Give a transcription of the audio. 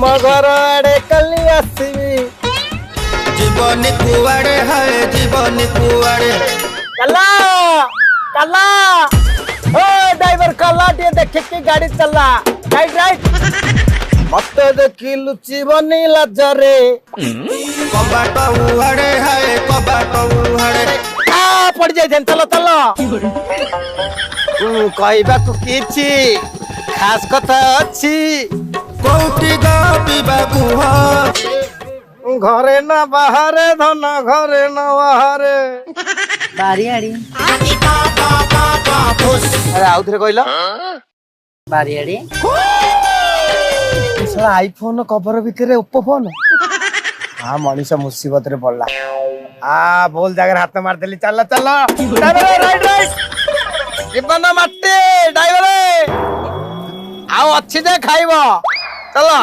तुम घर आड़े कली आसबी जीवन कुआड़े है जीवन कुआड़े कला कला ओ ड्राइवर कला टे देखे कि गाड़ी चला राइट राइट मत देखी लुची बनी लजरे कबाट उहाड़े है कबाट उहाड़े आ पड़ जाए चलो चलो कहबा को किछि खास कथा अछि कोउटी गपिबा कुह घरे ना बाहरे धन घरे ना बाहरे बारियाड़ी अरे आउ थरे कहला बारियाड़ी साला आईफोन कवर भितरे ओप्पो फोन हां मनीषा मुसीबत रे पड़ला आ बोल जागर हाथ मार देली चल चल ड्राइवर राइट राइट जीवन माटी ड्राइवर आओ अच्छी जे खाइबो चलो